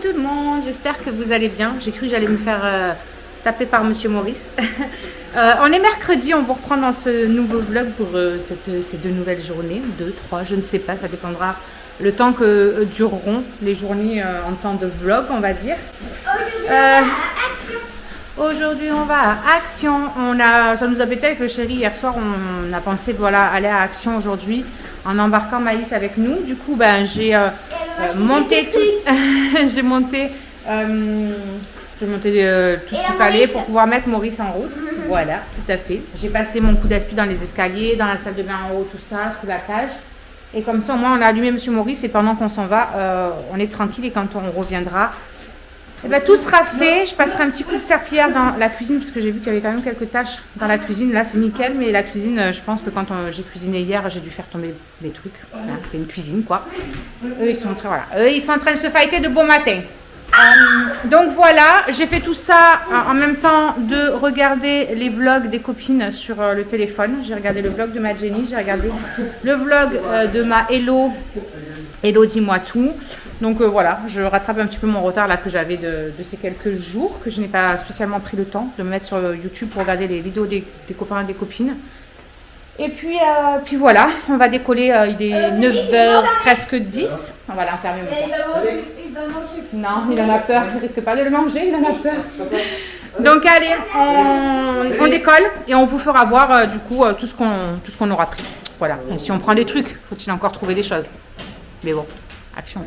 tout le monde, j'espère que vous allez bien. J'ai cru que j'allais me faire taper par Monsieur Maurice. On est mercredi, on vous reprend dans ce nouveau vlog pour ces 2 nouvelles journées, 2, 3, je ne sais pas, ça dépendra le temps que dureront les journées en temps de vlog, on va dire. Aujourd'hui, on va à Action. Ça nous a bêté avec le chéri hier soir. On a pensé voilà, aller à Action aujourd'hui en embarquant Maïs avec nous. Du coup, ben, j'ai monté tout. J'ai monté tout ce qu'il fallait pour pouvoir mettre Maurice en route. Voilà, tout à fait. J'ai passé mon coup d'aspi dans les escaliers, dans la salle de bain en haut, tout ça, sous la cage. Et comme ça, au moins, on a allumé Monsieur Maurice et pendant qu'on s'en va, on est tranquille et quand on reviendra, eh ben, tout sera fait. Je passerai un petit coup de serpillière dans la cuisine parce que j'ai vu qu'il y avait quand même quelques tâches dans la cuisine. Là, c'est nickel, mais la cuisine, je pense que quand j'ai cuisiné hier, j'ai dû faire tomber des trucs. Voilà, c'est une cuisine, quoi. Eux, ils sont en train de se fighter de bon matin. Donc voilà, j'ai fait tout ça en même temps de regarder les vlogs des copines sur le téléphone. J'ai regardé le vlog de ma Jenny, j'ai regardé le vlog de ma Hello, dis-moi tout. Donc voilà, je rattrape un petit peu mon retard là que j'avais de ces quelques jours, que je n'ai pas spécialement pris le temps de me mettre sur YouTube pour regarder les vidéos des copains et des copines. Et puis voilà, on va décoller, il est 9h, presque 10. On va l'enfermer maintenant. Il va manger. Non, il en a peur, il risque pas de le manger, il en a peur. Donc allez, on décolle et on vous fera voir du coup tout ce qu'on aura pris. Voilà, enfin, si on prend des trucs, faut-il encore trouver des choses. Mais bon, action.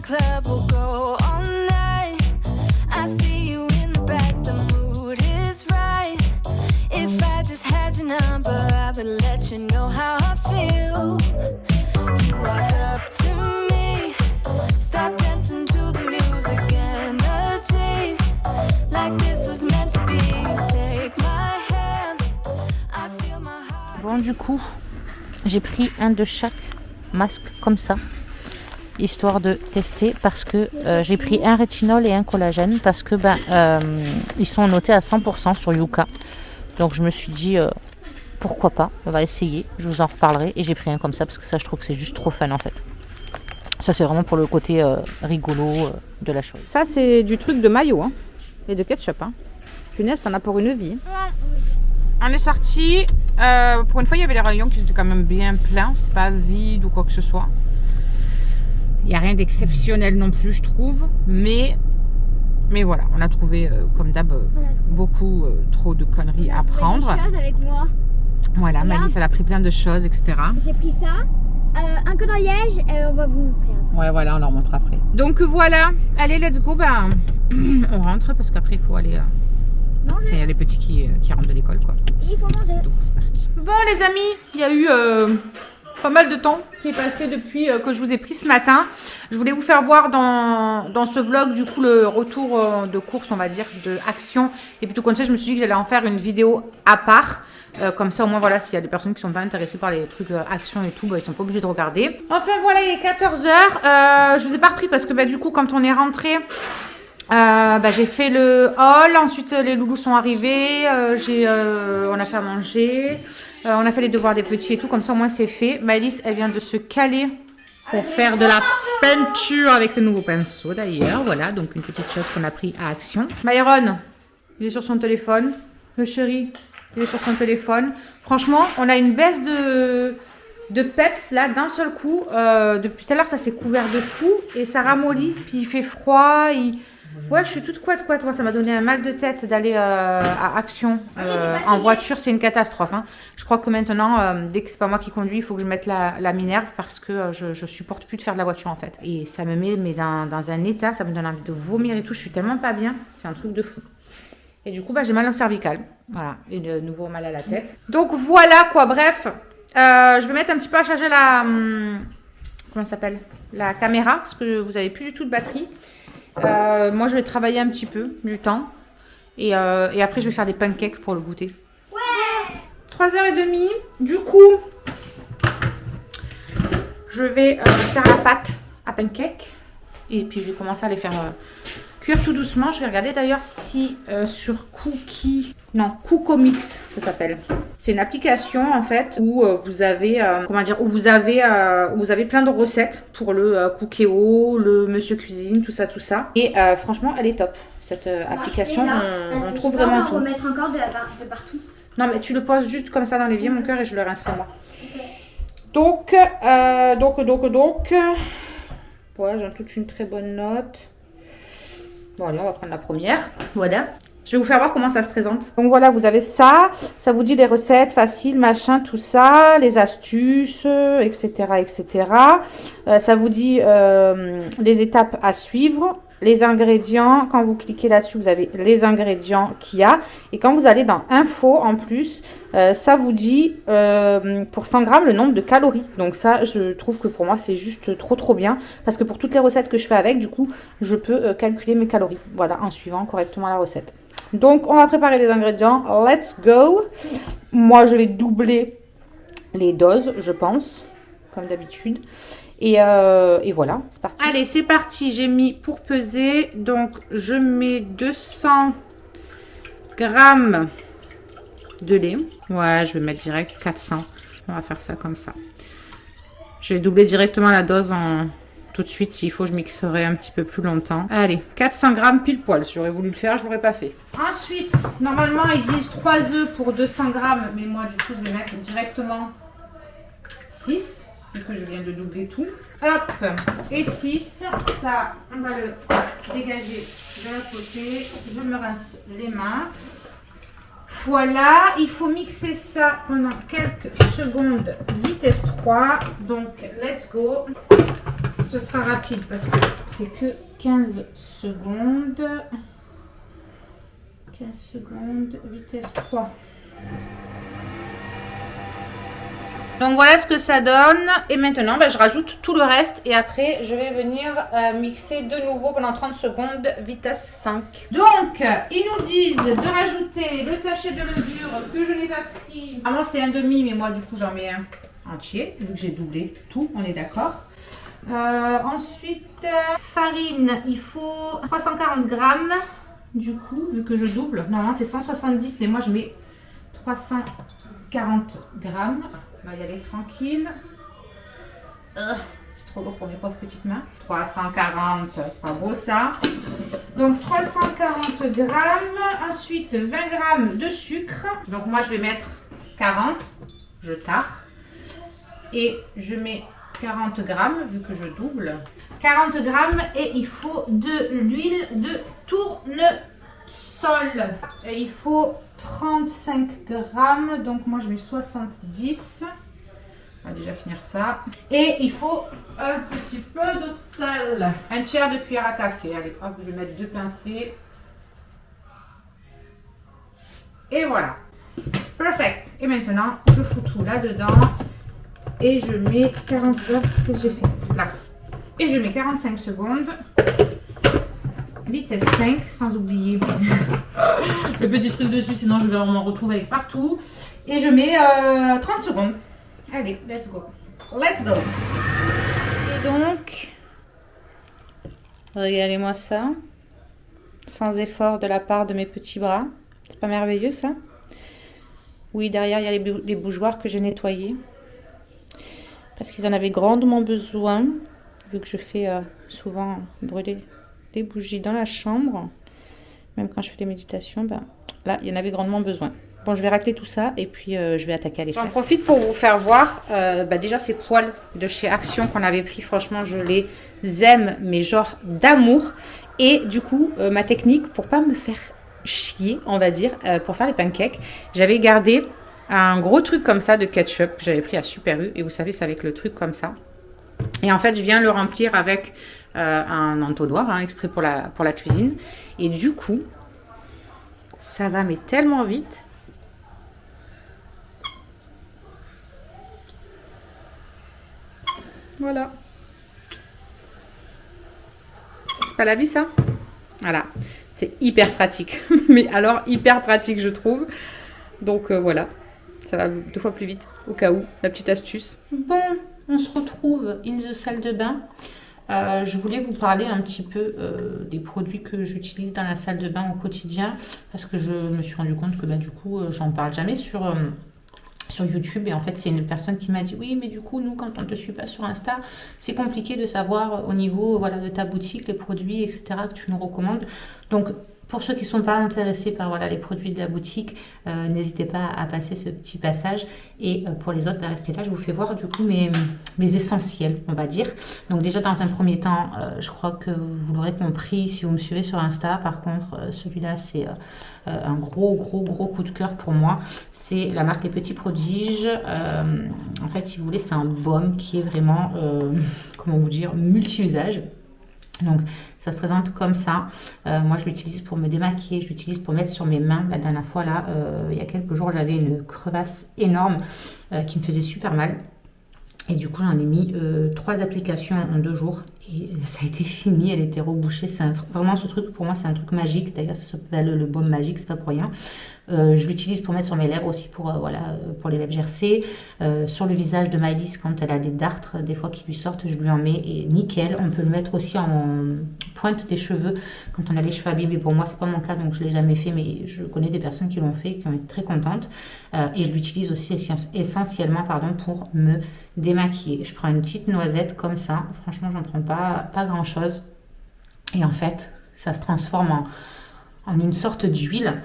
Club will go all night. I see you in the back, the mood is right. If I just had your number, I would let you know how I feel. You walk up to me, start dancing to the music and the chase, like this was meant to be. Take my hand, I feel my heart. Bon, du coup, j'ai pris un de chaque masque comme ça, histoire de tester parce que j'ai pris un rétinol et un collagène parce que ils sont notés à 100% sur Yuka. Donc je me suis dit pourquoi pas, on va essayer, je vous en reparlerai. Et j'ai pris un comme ça parce que ça je trouve que c'est juste trop fun en fait. Ça c'est vraiment pour le côté rigolo de la chose. Ça c'est du truc de mayo hein, et de ketchup. Hein. Punaise, t'en as pour une vie. On est sorti. Pour une fois il y avait les rayons qui étaient quand même bien pleins, c'était pas vide ou quoi que ce soit. Il n'y a rien d'exceptionnel non plus, je trouve. Mais voilà, on a trouvé, comme d'hab, beaucoup trop de conneries à prendre. Des choses avec moi. Voilà, Malice, elle a pris plein de choses, etc. J'ai pris ça, un coloriage, on va vous montrer. Ouais, voilà, on leur montre après. Donc voilà, allez, let's go. On rentre parce qu'après, il faut aller... Il y a les petits qui rentrent de l'école, quoi. Il faut manger. Donc c'est parti. Bon, les amis, il y a eu... pas mal de temps qui est passé depuis que je vous ai pris ce matin. Je voulais vous faire voir dans ce vlog du coup le retour de course, on va dire, de Action. Et plutôt comme ça, je me suis dit que j'allais en faire une vidéo à part. Comme ça, au moins, voilà, s'il y a des personnes qui sont pas intéressées par les trucs Action et tout, ils sont pas obligés de regarder. Enfin, voilà, il est 14h. Je vous ai pas repris parce que du coup, quand on est rentré... j'ai fait le haul, ensuite les loulous sont arrivés, on a fait à manger, on a fait les devoirs des petits et tout, comme ça au moins c'est fait. Maëlys, elle vient de se caler pour faire de la peinture avec ses nouveaux pinceaux d'ailleurs, voilà, donc une petite chose qu'on a pris à Action. Myron, il est sur son téléphone, le chéri, il est sur son téléphone. Franchement, on a une baisse de peps là d'un seul coup, depuis tout à l'heure ça s'est couvert de fou et ça ramollit, puis il fait froid, ouais, je suis toute couette. Moi, ça m'a donné un mal de tête d'aller à Action en voiture. C'est une catastrophe. Hein. Je crois que maintenant, dès que c'est pas moi qui conduis, il faut que je mette la Minerve parce que je supporte plus de faire de la voiture en fait. Et ça me met dans un état, ça me donne envie de vomir et tout. Je suis tellement pas bien. C'est un truc de fou. Et du coup, j'ai mal au cervical. Voilà. Et de nouveau mal à la tête. Donc voilà quoi. Bref, je vais mettre un petit peu à charger comment ça s'appelle, la caméra parce que vous avez plus du tout de batterie. Moi, je vais travailler un petit peu du temps. Et après, je vais faire des pancakes pour le goûter. Ouais. 3h30. Du coup, je vais faire la pâte à pancake. Et puis je vais commencer à les faire cuire tout doucement. Je vais regarder d'ailleurs si sur Cookomix ça s'appelle. C'est une application en fait où vous avez où vous avez plein de recettes pour le Cookéo, le Monsieur Cuisine, tout ça. Et franchement, elle est top. Cette application, on trouve vraiment tout. On peut mettre encore de partout. Non mais tu le poses juste comme ça dans l'évier mon cœur et je le rincerai moi. Okay. Donc. Ouais, j'ai toute une très bonne note. Bon, allez, on va prendre la première. Voilà. Je vais vous faire voir comment ça se présente. Donc voilà, vous avez ça. Ça vous dit les recettes faciles, machin, tout ça. Les astuces, etc. Ça vous dit les étapes à suivre. Les ingrédients, quand vous cliquez là-dessus, vous avez les ingrédients qu'il y a. Et quand vous allez dans Info, en plus, ça vous dit pour 100 grammes le nombre de calories. Donc ça, je trouve que pour moi, c'est juste trop bien. Parce que pour toutes les recettes que je fais avec, du coup, je peux calculer mes calories. Voilà, en suivant correctement la recette. Donc, on va préparer les ingrédients. Let's go. Moi, je vais doubler les doses, je pense, comme d'habitude. Et voilà, c'est parti. Allez, c'est parti. J'ai mis pour peser. Donc, je mets 200 grammes de lait. Ouais, je vais mettre direct 400. On va faire ça comme ça. Je vais doubler directement la dose tout de suite. S'il faut, je mixerai un petit peu plus longtemps. Allez, 400 grammes pile poil. J'aurais voulu le faire, je ne l'aurais pas fait. Ensuite, normalement, ils disent 3 œufs pour 200 grammes. Mais moi, du coup, je vais mettre directement 6. Que je viens de doubler tout. Hop, et 6, ça, on va le dégager de l'autre côté. Je me rince les mains. Voilà, il faut mixer ça pendant quelques secondes, vitesse 3. Donc, let's go. Ce sera rapide parce que c'est que 15 secondes. 15 secondes, vitesse 3. Donc voilà ce que ça donne. Et maintenant, je rajoute tout le reste. Et après, je vais venir mixer de nouveau pendant 30 secondes, vitesse 5. Donc, ils nous disent de rajouter le sachet de levure que je n'ai pas pris. Avant, c'est un demi, mais moi, du coup, j'en mets un entier. Vu que j'ai doublé tout, on est d'accord. Ensuite, farine, il faut 340 grammes. Du coup, vu que je double, normalement, c'est 170, mais moi, je mets 340 grammes. On va y aller tranquille. C'est trop lourd pour mes pauvres petites mains. 340, c'est pas beau ça. Donc 340 grammes. Ensuite 20 grammes de sucre. Donc moi je vais mettre 40. Je tare. Et je mets 40 grammes vu que je double. 40 grammes et il faut de l'huile de tournesol. Et il faut 35 grammes, donc moi je mets 70. On va déjà finir ça. Et il faut un petit peu de sel. Un tiers de cuillère à café. Allez, hop, je vais mettre 2 pincées. Et voilà. Perfect. Et maintenant, je fous tout là-dedans. Et je mets 40 heures. Qu'est-ce que j'ai fait là? Et je mets 45 secondes. Vitesse 5, sans oublier le petit truc dessus, sinon je vais m'en retrouver partout. Et je mets 30 secondes. Allez, let's go. Let's go. Et donc, regardez-moi ça. Sans effort de la part de mes petits bras. C'est pas merveilleux ça? Oui, derrière il y a les bougeoirs que j'ai nettoyés. Parce qu'ils en avaient grandement besoin. Vu que je fais souvent brûler des bougies dans la chambre, même quand je fais des méditations, là il y en avait grandement besoin. Bon, je vais racler tout ça et puis je vais attaquer à les faire. J'en profite pour vous faire voir déjà ces poils de chez Action qu'on avait pris. Franchement, je les aime, mais genre d'amour. Et du coup, ma technique pour pas me faire chier, on va dire, pour faire les pancakes, j'avais gardé un gros truc comme ça de ketchup que j'avais pris à Super U. Et vous savez, c'est avec le truc comme ça. Et en fait, je viens le remplir avec un entonnoir exprès pour la cuisine. Et du coup, ça va mais tellement vite. Voilà. C'est pas la vie ça? Voilà. C'est hyper pratique. Mais alors hyper pratique je trouve. Donc voilà. Ça va 2 fois plus vite au cas où. La petite astuce. Bon. on se retrouve in the salle de bain. Je voulais vous parler un petit peu des produits que j'utilise dans la salle de bain au quotidien parce que je me suis rendu compte que du coup j'en parle jamais sur YouTube et en fait c'est une personne qui m'a dit oui mais du coup nous quand on ne te suit pas sur Insta c'est compliqué de savoir au niveau voilà, de ta boutique les produits etc que tu nous recommandes. Donc pour ceux qui ne sont pas intéressés par voilà, les produits de la boutique, n'hésitez pas à passer ce petit passage. Et pour les autres, restez là. Je vous fais voir du coup mes essentiels, on va dire. Donc déjà, dans un premier temps, je crois que vous l'aurez compris si vous me suivez sur Insta. Par contre, celui-là, c'est un gros coup de cœur pour moi. C'est la marque Les Petits Prodiges. En fait, si vous voulez, c'est un baume qui est vraiment, comment vous dire, multi-usage. Donc ça se présente comme ça. Moi je l'utilise pour me démaquiller, je l'utilise pour mettre sur mes mains. La dernière fois là, il y a quelques jours j'avais une crevasse énorme qui me faisait super mal. Et du coup j'en ai mis 3 applications en 2 jours et ça a été fini, elle était rebouchée. C'est vraiment ce truc pour moi c'est un truc magique. D'ailleurs ça s'appelle le baume magique, c'est pas pour rien. Je l'utilise pour mettre sur mes lèvres aussi pour les lèvres gercées. Sur le visage de Maëlys quand elle a des dartres des fois qui lui sortent, je lui en mets et nickel. On peut le mettre aussi en pointe des cheveux quand on a les cheveux abîmés. Pour moi c'est pas mon cas donc je l'ai jamais fait mais je connais des personnes qui l'ont fait et qui ont été très contentes. Et je l'utilise aussi essentiellement pour me démaquiller. Je prends une petite noisette comme ça. Franchement j'en prends pas grand chose. Et en fait ça se transforme en une sorte d'huile.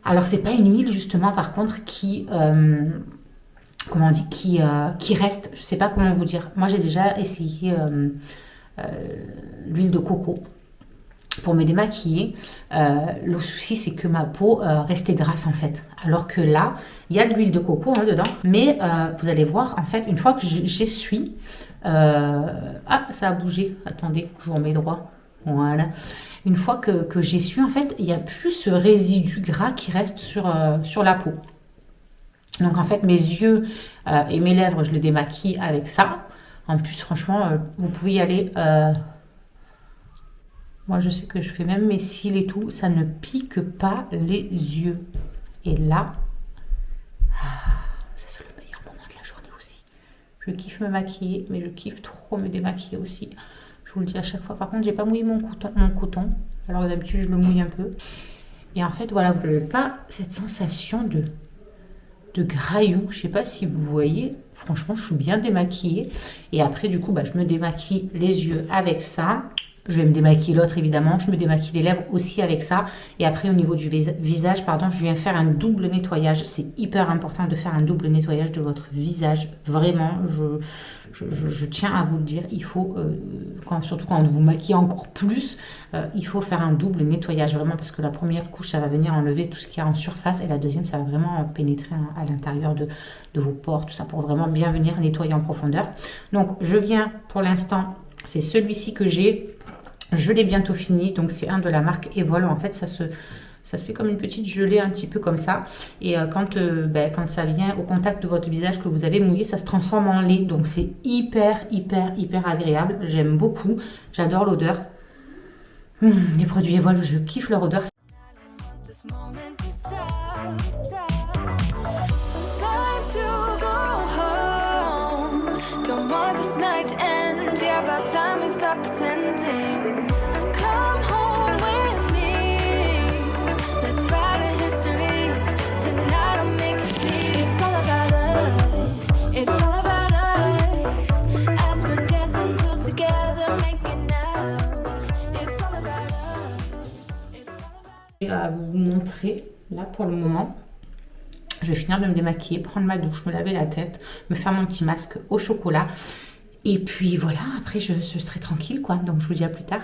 Alors c'est pas une huile justement par contre qui reste, je sais pas comment vous dire. Moi j'ai déjà essayé l'huile de coco pour me démaquiller. Le souci c'est que ma peau restait grasse en fait. Alors que là il y a de l'huile de coco dedans, mais vous allez voir en fait une fois que j'essuie, ah ça a bougé. Attendez, je vous remets droit. Voilà. Une fois que j'essuie, en fait, il n'y a plus ce résidu gras qui reste sur la peau. Donc, en fait, mes yeux et mes lèvres, je les démaquille avec ça. En plus, franchement, vous pouvez y aller. Moi, je sais que je fais même mes cils et tout. Ça ne pique pas les yeux. Et là, ça, c'est le meilleur moment de la journée aussi. Je kiffe me maquiller, mais je kiffe trop me démaquiller aussi. Je vous le dis à chaque fois. Par contre, j'ai pas mouillé mon coton. Alors d'habitude, je le mouille un peu. Et en fait, voilà, vous n'avez pas cette sensation de graillou. Je sais pas si vous voyez. Franchement, je suis bien démaquillée. Et après, du coup, je me démaquille les yeux avec ça. Je vais me démaquiller l'autre, évidemment. Je me démaquille les lèvres aussi avec ça. Et après, au niveau du visage, je viens faire un double nettoyage. C'est hyper important de faire un double nettoyage de votre visage. Vraiment, je tiens à vous le dire. Il faut, surtout quand vous maquillez encore plus, il faut faire un double nettoyage. Vraiment, parce que la première couche, ça va venir enlever tout ce qu'il y a en surface. Et la deuxième, ça va vraiment pénétrer à l'intérieur de vos pores. Tout ça pour vraiment bien venir nettoyer en profondeur. Donc, je viens pour l'instant, c'est celui-ci que j'ai. Je l'ai bientôt fini, donc c'est un de la marque Evol. En fait, ça se fait comme une petite gelée un petit peu comme ça. Et quand ça vient au contact de votre visage que vous avez mouillé, ça se transforme en lait. Donc c'est hyper agréable. J'aime beaucoup. J'adore l'odeur. Les produits Evol, je kiffe leur odeur. Don't want this night to end. Yeah, about time and stop pretending. Come home with me. Let's write a history. Tonight I'll make you see. It's all about us. It's all about us. As we're dancing close together, making out. It's all about us. It's all about us. À vous montrer là pour le moment. Je vais finir de me démaquiller, prendre ma douche, me laver la tête, me faire mon petit masque au chocolat. Et puis voilà, après je serai tranquille quoi. Donc je vous dis à plus tard.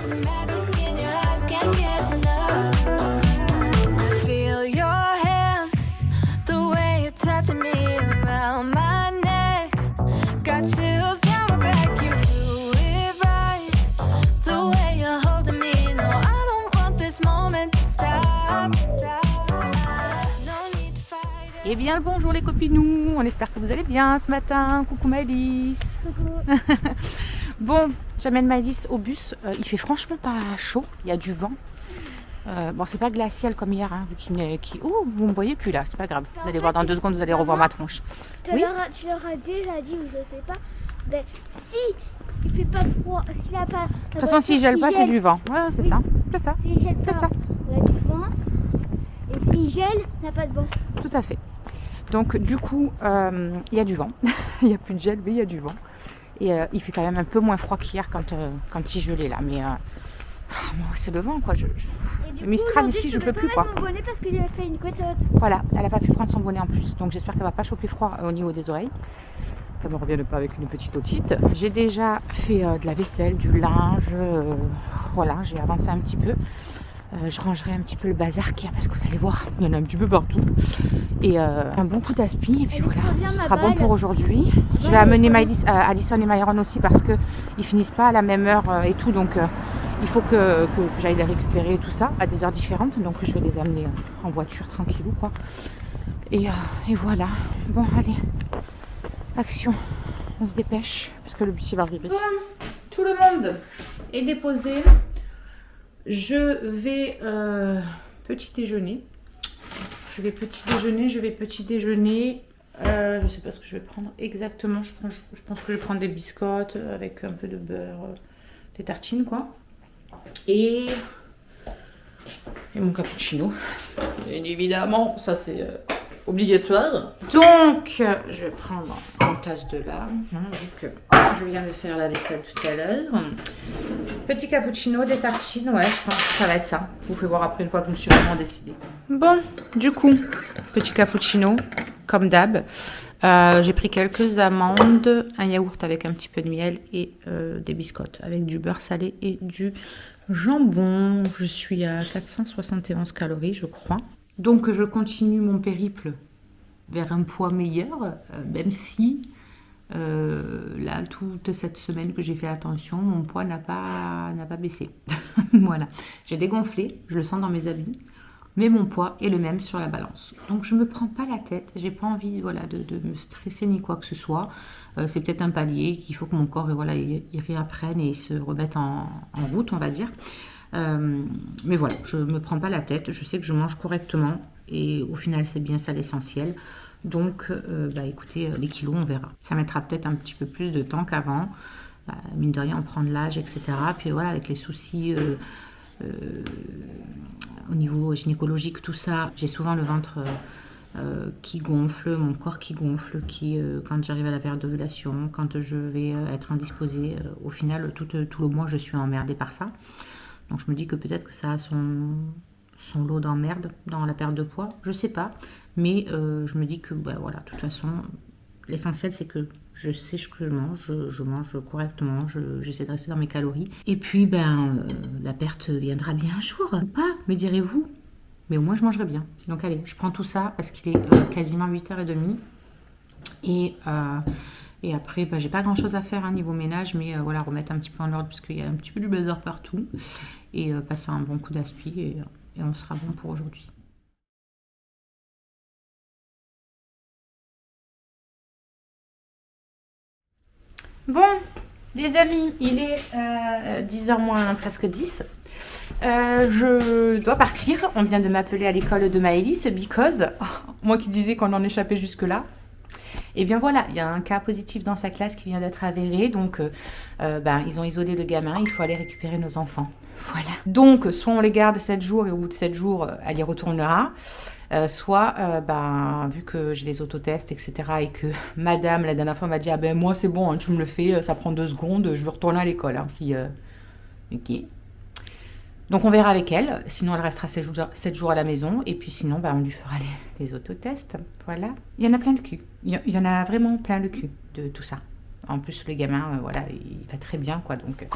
the magic in your eyes, can't get enough. Feel your hands, the way you're touching me around my neck. Got chills down my back, you do it right. The way you're holding me, no, I don't want this moment to stop. No need to fight it. Eh bien le bonjour les copinous, on espère que vous allez bien ce matin. Coucou Maëlys. Bon, j'amène Maëlys au bus, il fait franchement pas chaud, il y a du vent. Bon, c'est pas glacial comme hier, hein, vu qu'il Oh, vous me voyez plus là, c'est pas grave. Vous allez voir dans 2 secondes, vous allez revoir ma tronche. Oui. Tu leur as déjà dit, ou je sais pas. Ben, si il fait pas froid, s'il a pas. De toute façon, s'il gèle pas, c'est du vent. Ouais, c'est ça. C'est ça. S'il gèle pas, C'est ça. on a du vent. Et s'il gèle, on n'a pas de vent. Tout à fait. Donc, du coup, il y a du vent. Il n'y a plus de gel, mais il y a du vent. Et il fait quand même un peu moins froid qu'hier quand il gelait là. Mais c'est le vent, quoi. Le Mistral ici, je peux plus, quoi. Mon bonnet parce que j'ai fait une côte haute. Voilà, elle n'a pas pu prendre son bonnet en plus. Donc, j'espère qu'elle va pas choper froid au niveau des oreilles. Ça ne me revienne pas avec une petite otite. J'ai déjà fait de la vaisselle, du linge. Voilà, j'ai avancé un petit peu. Je rangerai un petit peu le bazar qu'il y a parce que vous allez voir, il y en a un petit peu partout. Et un bon coup d'aspi. Et puis voilà, ce sera bon pour aujourd'hui. Je vais amener Alison et Myron aussi parce qu'ils finissent pas à la même heure et tout. Donc il faut que j'aille les récupérer et tout ça à des heures différentes. Donc je vais les amener en voiture tranquillou, quoi. Et voilà. Bon, allez. Action. On se dépêche parce que le bus il va arriver. Tout le monde est déposé. Je vais petit déjeuner. Je vais petit déjeuner. Je sais pas ce que je vais prendre exactement. Je pense que je vais prendre des biscottes avec un peu de beurre, des tartines, quoi. Et mon cappuccino. Bien évidemment, ça c'est obligatoire. Donc, je vais prendre une tasse de lait, vu que je viens de faire la vaisselle tout à l'heure. Petit cappuccino, des tartines, ouais, je pense que ça va être ça. Je vous fais voir après une fois que je me suis vraiment décidée. Bon, du coup, petit cappuccino, comme d'hab. J'ai pris quelques amandes, un yaourt avec un petit peu de miel et des biscottes avec du beurre salé et du jambon. Je suis à 471 calories, je crois. Donc, je continue mon périple vers un poids meilleur, même si là, toute cette semaine que j'ai fait attention, mon poids n'a pas baissé. Voilà, j'ai dégonflé, je le sens dans mes habits, mais mon poids est le même sur la balance. Donc, je ne me prends pas la tête, j'ai pas envie de me stresser ni quoi que ce soit. C'est peut-être un palier qu'il faut que mon corps il réapprenne et se remette en route, on va dire. Mais voilà, je me prends pas la tête, je sais que je mange correctement et au final c'est bien ça l'essentiel. Donc écoutez, les kilos on verra, ça mettra peut-être un petit peu plus de temps qu'avant, mine de rien on prend de l'âge, etc. Puis voilà, avec les soucis au niveau gynécologique, tout ça, j'ai souvent le ventre qui gonfle, mon corps qui gonfle, quand j'arrive à la période d'ovulation, quand je vais être indisposée, au final tout le mois je suis emmerdée par ça. Donc je me dis que peut-être que ça a son lot d'emmerde dans la perte de poids, je sais pas. Mais je me dis que voilà, de toute façon, l'essentiel c'est que je sais ce que je mange correctement, j'essaie de rester dans mes calories. Et puis la perte viendra bien un jour, ou pas, me direz-vous. Mais au moins je mangerai bien. Donc allez, je prends tout ça parce qu'il est quasiment 8h30. Et après, j'ai pas grand chose à faire niveau ménage, mais voilà, remettre un petit peu en ordre parce qu'il y a un petit peu du bazar partout. Et passer un bon coup d'aspi et on sera bon pour aujourd'hui. Bon, les amis, il est 10h moins presque 10. Je dois partir. On vient de m'appeler à l'école de Maëlys because moi qui disais qu'on en échappait jusque-là. Et bien voilà, il y a un cas positif dans sa classe qui vient d'être avéré, donc ils ont isolé le gamin, il faut aller récupérer nos enfants. Voilà. Donc, soit on les garde 7 jours et au bout de 7 jours, elle y retournera, soit, vu que j'ai les autotests, etc., et que madame, la dernière fois, m'a dit « Ah ben moi c'est bon, tu me le fais, ça prend 2 secondes, je veux retourner à l'école. Hein, » Ok. Donc on verra avec elle, sinon elle restera 7 jours à la maison, et puis sinon on lui fera les autotests, voilà. Il y en a plein le cul, il y en a vraiment plein le cul de tout ça. En plus le gamin, il va très bien, quoi, donc...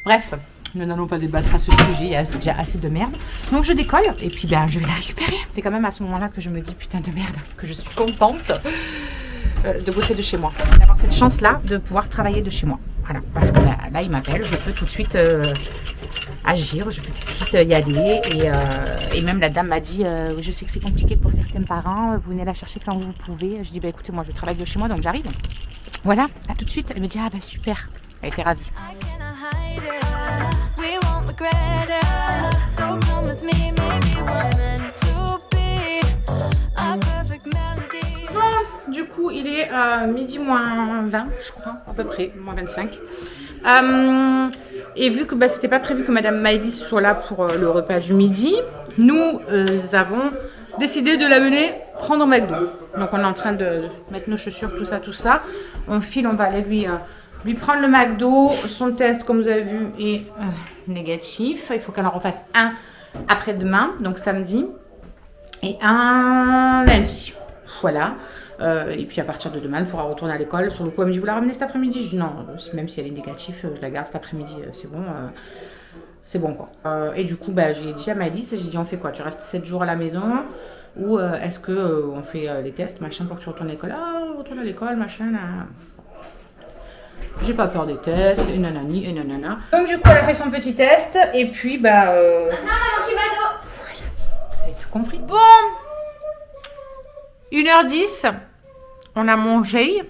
Bref, nous n'allons pas débattre à ce sujet, il y a déjà assez de merde. Donc je décolle et puis ben, je vais la récupérer. C'est quand même à ce moment-là que je me dis putain de merde, que je suis contente de bosser de chez moi. D'avoir cette chance-là de pouvoir travailler de chez moi. Voilà, parce que là il m'appelle, je peux tout de suite agir, je peux tout de suite y aller. Et même la dame m'a dit, je sais que c'est compliqué pour certains parents, vous venez la chercher quand vous pouvez. Je dis, bah écoutez, moi je travaille de chez moi, donc j'arrive. Voilà, à tout de suite. Elle me dit, ah bah super. Elle était ravie. I cannot hide it. We won't regret it. So come with me, maybe we're meant to be. A perfect melody. Bon, du coup, il est midi moins 20, je crois, à peu près, moins 25. Et vu que bah, c'était pas prévu que Madame Maëlys soit là pour le repas du midi, nous avons décidé de l'amener prendre McDo. Donc on est en train de mettre nos chaussures, tout ça. On file, on va aller lui prendre le McDo. Son test, comme vous avez vu, est négatif. Il faut qu'elle en refasse un après-demain, donc samedi, et un lundi. Voilà. Et puis à partir de demain, elle pourra retourner à l'école. Sur le coup, elle me dit, vous la ramenez cet après-midi? Je dis non, même si elle est négative, je la garde cet après-midi, c'est bon. C'est bon quoi. Et du coup, bah, j'ai dit à Maëlys, j'ai dit, on fait quoi? Tu restes 7 jours à la maison? Ou est-ce que on fait les tests, machin, pour que tu retournes à l'école? Ah, on retourne à l'école, machin, là. J'ai pas peur des tests, et nanani, et nanana. Donc du coup, elle a fait son petit test, et puis, bah... Non, mon petit McDo. Voilà, vous avez tout compris. Bon, 1h10, on a mangé.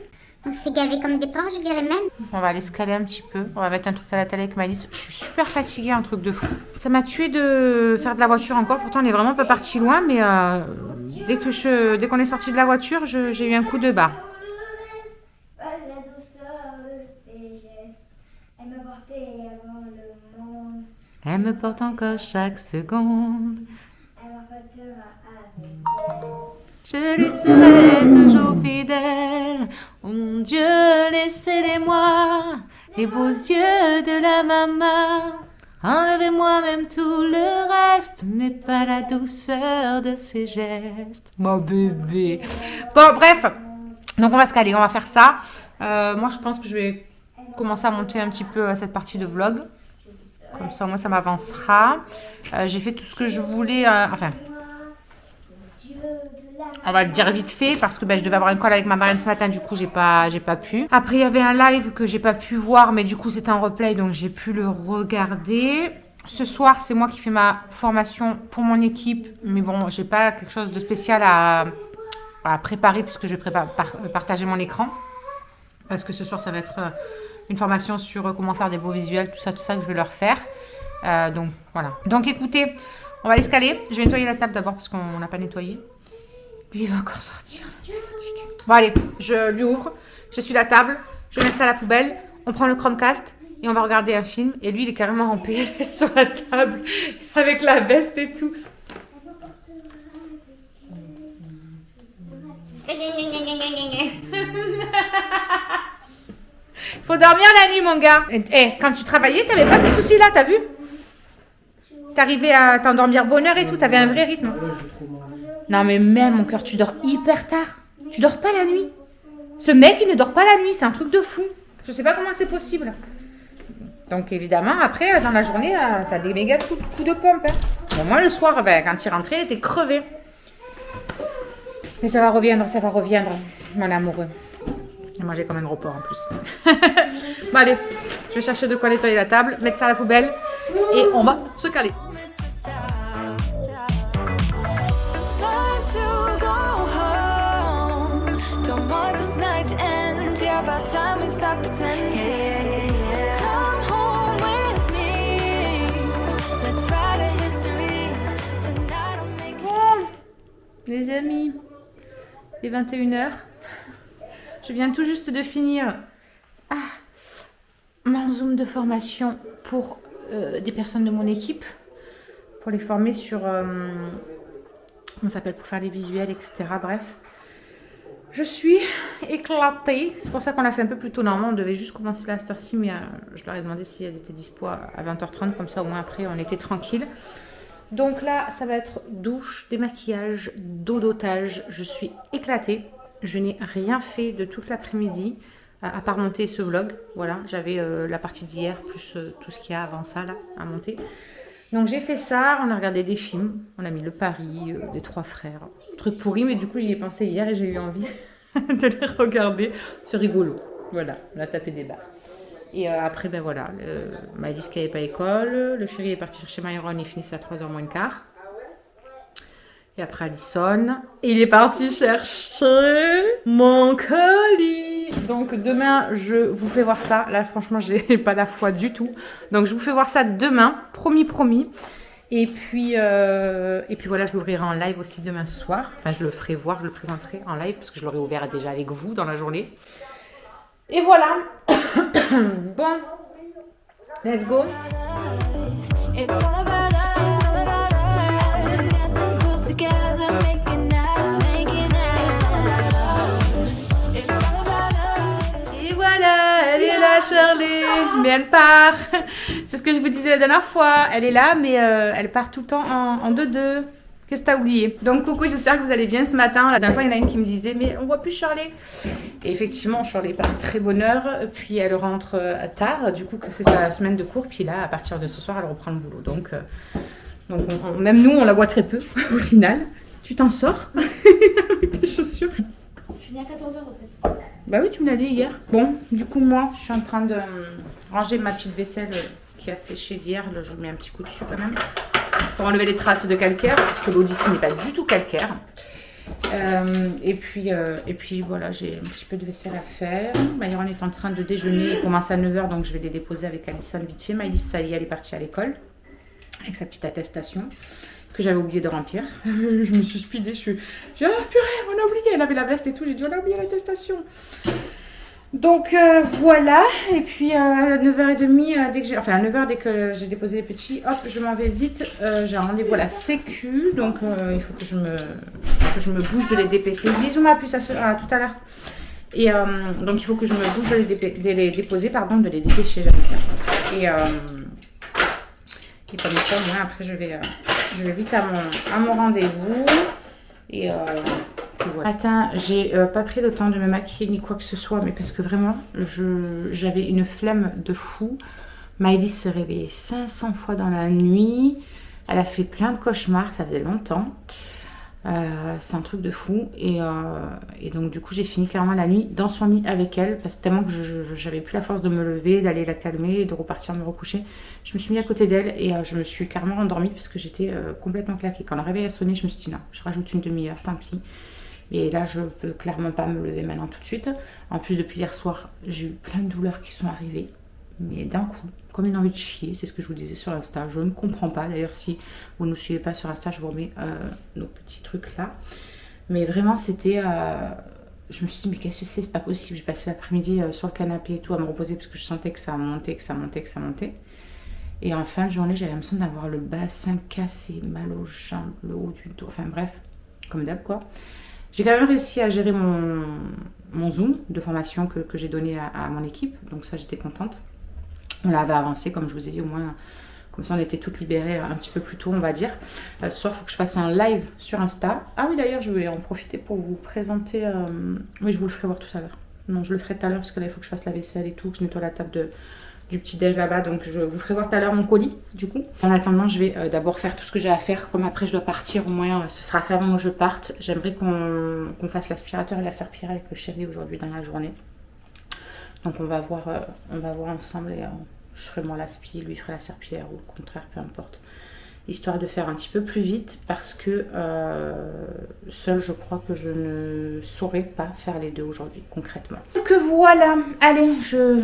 On s'est gavé comme des porcs, je dirais même. On va aller se caler un petit peu. On va mettre un truc à la télé avec Maëlys. Je suis super fatiguée, un truc de fou. Ça m'a tué de faire de la voiture encore. Pourtant, on n'est vraiment pas parti loin. Mais dès qu'on est sorti de la voiture, j'ai eu un coup de barre. La douceur de tes gestes. Elle me portait avant le monde. Elle me porte encore chaque seconde. Elle m'apportera avec elle. Je lui serai toujours fidèle. Oh mon Dieu, laissez-les-moi, les beaux yeux de la maman. Enlevez-moi même tout le reste, mais pas la douceur de ses gestes. Mon bébé. Bon, bref. Donc, on va se caler, on va faire ça. Moi, je pense que je vais commencer à monter un petit peu cette partie de vlog. Comme ça, moi, ça m'avancera. J'ai fait tout ce que je voulais. On va le dire vite fait parce que je devais avoir une call avec ma marraine ce matin, du coup j'ai pas pu. Après il y avait un live que j'ai pas pu voir, mais du coup c'était en replay donc j'ai pu le regarder. Ce soir c'est moi qui fais ma formation pour mon équipe, mais bon j'ai pas quelque chose de spécial à préparer puisque je vais partager mon écran. Parce que ce soir ça va être une formation sur comment faire des beaux visuels, tout ça que je vais leur faire. Donc voilà. Donc écoutez, on va aller se caler. Je vais nettoyer la table d'abord parce qu'on n'a pas nettoyé. Lui, il va encore sortir. Je suis fatiguée. Bon, allez, je lui ouvre. J'essuie la table. Je vais mettre ça à la poubelle. On prend le Chromecast et on va regarder un film. Et lui, il est carrément en PLS sur la table avec la veste et tout. Faut dormir la nuit, mon gars. Quand tu travaillais, t'avais pas ce souci-là, t'as vu? T'arrivais à t'endormir bonne heure et tout. T'avais un vrai rythme. Non mais même mon cœur, tu dors hyper tard. Tu dors pas la nuit. Ce mec, il ne dort pas la nuit. C'est un truc de fou. Je sais pas comment c'est possible. Donc évidemment, après, dans la journée, t'as des méga coups de pompe. Hein. Bon, moi, le soir, quand il rentrait, il était crevé. Mais ça va reviendre, mon amoureux. Et moi, j'ai comme un gros porc en plus. Bon, allez, je vais chercher de quoi nettoyer la table, mettre ça à la poubelle et on va se caler. This night to end, yeah, about time we stop pretending. Come home with me, let's write a history. Tonight I'll make Bon, les amis, il est 21h. Je viens tout juste de finir mon Zoom de formation pour des personnes de mon équipe, pour les former sur, comment ça s'appelle, pour faire les visuels, etc. Bref. Je suis éclatée. C'est pour ça qu'on l'a fait un peu plus tôt. Normalement, on devait juste commencer là à cette heure-ci, mais je leur ai demandé si elles étaient dispo à 20h30. Comme ça, au moins après, on était tranquille. Donc là, ça va être douche, démaquillage, dodotage. Je suis éclatée. Je n'ai rien fait de toute l'après-midi. à part monter ce vlog. Voilà, j'avais la partie d'hier plus tout ce qu'il y a avant ça là à monter. Donc j'ai fait ça, on a regardé des films, on a mis Le Pari, des Trois Frères, truc pourri, mais du coup j'y ai pensé hier et j'ai eu envie de les regarder. C'est rigolo, voilà, on a tapé des barres. Et après, ben voilà, Maëlys qui n'avait pas école, le chéri est parti chercher Myron, il finissait à 3h moins le quart. Et après Alison, il est parti chercher mon colis. Donc demain, je vous fais voir ça. Là, franchement, j'ai pas la foi du tout. Donc je vous fais voir ça demain, promis, promis. Et puis voilà, je l'ouvrirai en live aussi demain soir. Enfin, je le ferai voir, je le présenterai en live parce que je l'aurai ouvert déjà avec vous dans la journée. Et voilà. Bon, let's go. It's all about us, all about us. We're dancing close together, making out, making out. It's all about us, it's all about us. Et voilà, elle est là, Shirley. Mais elle part. C'est ce que je vous disais la dernière fois. Elle est là, mais elle part tout le temps en 2-2. Qu'est-ce que t'as oublié? Donc coucou, j'espère que vous allez bien ce matin. La dernière fois, il y en a une qui me disait mais on voit plus Shirley. Et effectivement, Shirley part très bonne heure. Puis elle rentre tard. Du coup, c'est sa semaine de cours. Puis là, à partir de ce soir, elle reprend le boulot. Donc même nous, on la voit très peu au final. Tu t'en sors avec tes chaussures? Je finis à 14h en fait. Bah oui, tu me l'as dit hier. Bon, du coup, moi, je suis en train de ranger ma petite vaisselle qui a séché d'hier. Là, je vous mets un petit coup dessus quand même. Pour enlever les traces de calcaire, parce que l'eau d'ici n'est pas du tout calcaire. Et puis voilà, j'ai un petit peu de vaisselle à faire. Myron est en train de déjeuner, il commence à 9h, donc je vais les déposer avec Alison vite fait. Maëlys, ça y est, elle est partie à l'école, avec sa petite attestation, que j'avais oublié de remplir. Je me suis speedée, j'ai dit, ah purée, on a oublié, elle avait la veste et tout, j'ai dit, on a oublié l'attestation. Donc voilà, et puis à 9h30, à 9h dès que j'ai déposé les petits, hop, je m'en vais vite, j'ai un rendez-vous à la sécu, donc il faut que je me bouge de les dépêcher. Bisous ma puce, à tout à l'heure. Et donc il faut que je me bouge de les déposer, de les dépêcher, j'allais dire. Et comme ça, moi après je vais vite à mon rendez-vous. Et voilà. Matin, j'ai pas pris le temps de me maquiller ni quoi que ce soit, mais parce que vraiment, j'avais une flemme de fou. Maëlys s'est réveillée 500 fois dans la nuit. Elle a fait plein de cauchemars, ça faisait longtemps. C'est un truc de fou. Et donc, du coup, j'ai fini carrément la nuit dans son lit avec elle, parce que tellement que j'avais plus la force de me lever, d'aller la calmer et de repartir me recoucher. Je me suis mis à côté d'elle et je me suis carrément endormie parce que j'étais complètement claquée. Quand le réveil a sonné, je me suis dit non, je rajoute une demi-heure, tant pis. Et là, je peux clairement pas me lever maintenant tout de suite. En plus, depuis hier soir, j'ai eu plein de douleurs qui sont arrivées. Mais d'un coup, comme une envie de chier, c'est ce que je vous disais sur Insta. Je ne comprends pas. D'ailleurs, si vous ne nous suivez pas sur Insta, je vous remets nos petits trucs là. Mais vraiment, c'était... je me suis dit, mais qu'est-ce que c'est pas possible. J'ai passé l'après-midi sur le canapé et tout à me reposer parce que je sentais que ça montait, que ça montait, que ça montait. Et en fin de journée, j'avais l'impression d'avoir le bassin cassé, mal aux jambes, le haut du dos. Enfin bref, comme d'hab quoi. J'ai quand même réussi à gérer mon Zoom de formation que j'ai donné à mon équipe. Donc ça, j'étais contente. On l'avait avancé, comme je vous ai dit, au moins, comme ça, on était toutes libérées un petit peu plus tôt, on va dire. Ce soir, il faut que je fasse un live sur Insta. Ah oui, d'ailleurs, je vais en profiter pour vous présenter... Oui, je vous le ferai voir tout à l'heure. Non, je le ferai tout à l'heure, parce que là, il faut que je fasse la vaisselle et tout, que je nettoie la table du petit-déj là-bas. Donc, je vous ferai voir tout à l'heure mon colis, du coup. En attendant, je vais d'abord faire tout ce que j'ai à faire. Comme après, je dois partir, au moins, ce sera fait avant que je parte. J'aimerais qu'on fasse l'aspirateur et la serpillière avec le chéri aujourd'hui dans la journée. Donc on va voir ensemble et je ferai moi l'aspi, lui ferait la serpillière ou le contraire, peu importe. Histoire de faire un petit peu plus vite parce que seule je crois que je ne saurais pas faire les deux aujourd'hui concrètement. Donc voilà, allez, je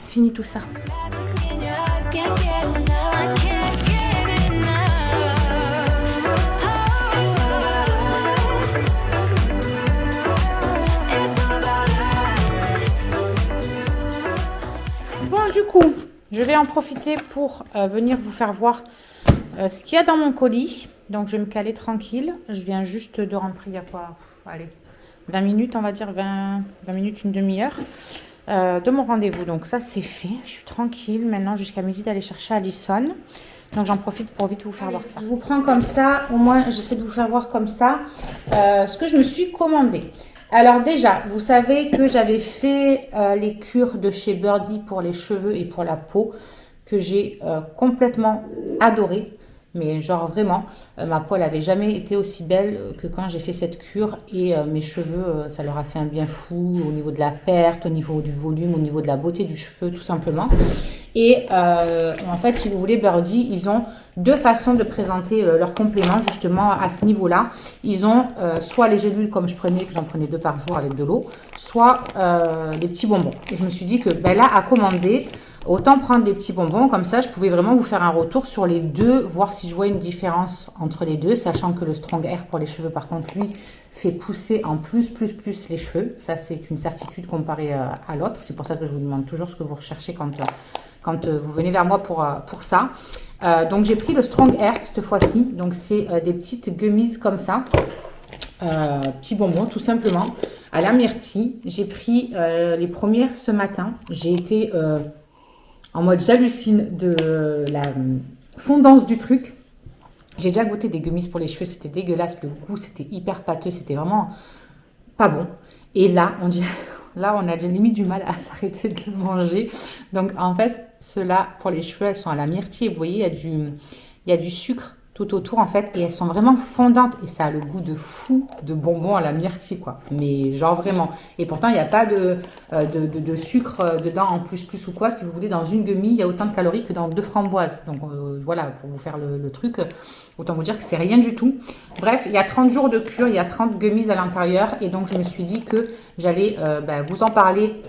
finis tout ça. Du coup, je vais en profiter pour venir vous faire voir ce qu'il y a dans mon colis. Donc, je vais me caler tranquille. Je viens juste de rentrer il y a quoi? Allez, 20 minutes, on va dire 20 minutes, une demi-heure de mon rendez-vous. Donc, ça, c'est fait. Je suis tranquille maintenant jusqu'à midi d'aller chercher Alison. Donc, j'en profite pour vite vous faire voir ça. Je vous prends comme ça. Au moins, j'essaie de vous faire voir comme ça ce que je me suis commandé. Alors déjà, vous savez que j'avais fait les cures de chez Birdie pour les cheveux et pour la peau, que j'ai complètement adoré. Mais genre vraiment, ma peau n'avait jamais été aussi belle que quand j'ai fait cette cure. Et mes cheveux, ça leur a fait un bien fou au niveau de la perte, au niveau du volume, au niveau de la beauté du cheveu, tout simplement. Et en fait, si vous voulez, Birdie, ils ont deux façons de présenter leurs compléments justement à ce niveau-là. Ils ont soit les gélules comme je prenais, que j'en prenais 2 par jour avec de l'eau, soit des petits bonbons. Et je me suis dit que ben là, à commander, autant prendre des petits bonbons, comme ça je pouvais vraiment vous faire un retour sur les deux, voir si je vois une différence entre les deux, sachant que le Strong Air pour les cheveux par contre lui fait pousser en plus les cheveux, ça c'est une certitude comparée à l'autre, c'est pour ça que je vous demande toujours ce que vous recherchez quand vous venez vers moi pour ça. Donc j'ai pris le Strong Air cette fois-ci, donc c'est des petites gummies comme ça, petits bonbons tout simplement, à la myrtille. J'ai pris les premières ce matin, j'ai été... en mode j'hallucine de la fondance du truc. J'ai déjà goûté des gummies pour les cheveux, c'était dégueulasse, le goût c'était hyper pâteux, c'était vraiment pas bon. Et là, on a déjà limite du mal à s'arrêter de le manger. Donc en fait, ceux-là pour les cheveux, elles sont à la myrtille. Vous voyez, il y a du sucre tout autour en fait, et elles sont vraiment fondantes et ça a le goût de fou de bonbons à la myrtille quoi, mais genre vraiment. Et pourtant il n'y a pas de sucre dedans en plus ou quoi. Si vous voulez, dans une gummy il y a autant de calories que dans 2 framboises, donc voilà, pour vous faire le truc, autant vous dire que c'est rien du tout. Bref, il y a 30 jours de cure, il y a 30 gummies à l'intérieur, et donc je me suis dit que j'allais vous en parler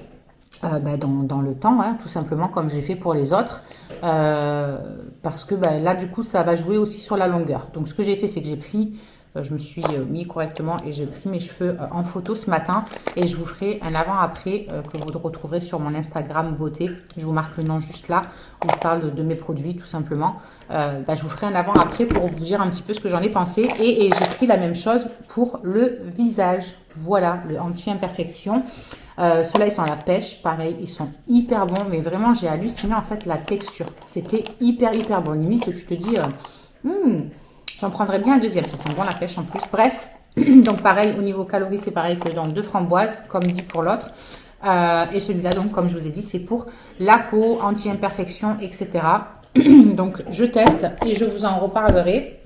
dans le temps, hein, tout simplement comme j'ai fait pour les autres, parce que là du coup ça va jouer aussi sur la longueur. Donc ce que j'ai fait, c'est que j'ai pris, je me suis mis correctement et j'ai pris mes cheveux en photo ce matin, et je vous ferai un avant-après que vous retrouverez sur mon Instagram beauté. Je vous marque le nom juste là où je parle de mes produits tout simplement. Je vous ferai un avant-après pour vous dire un petit peu ce que j'en ai pensé, et j'ai pris la même chose pour le visage. Voilà, le anti-imperfection. Ceux-là, ils sont à la pêche, pareil, ils sont hyper bons, mais vraiment, j'ai halluciné en fait la texture. C'était hyper bon. Limite, tu te dis, j'en prendrais bien un deuxième, ça sent bon la pêche en plus. Bref, donc pareil, au niveau calories, c'est pareil que dans 2 framboises, comme dit pour l'autre. Et celui-là, donc, comme je vous ai dit, c'est pour la peau, anti-imperfection, etc. Donc, je teste et je vous en reparlerai.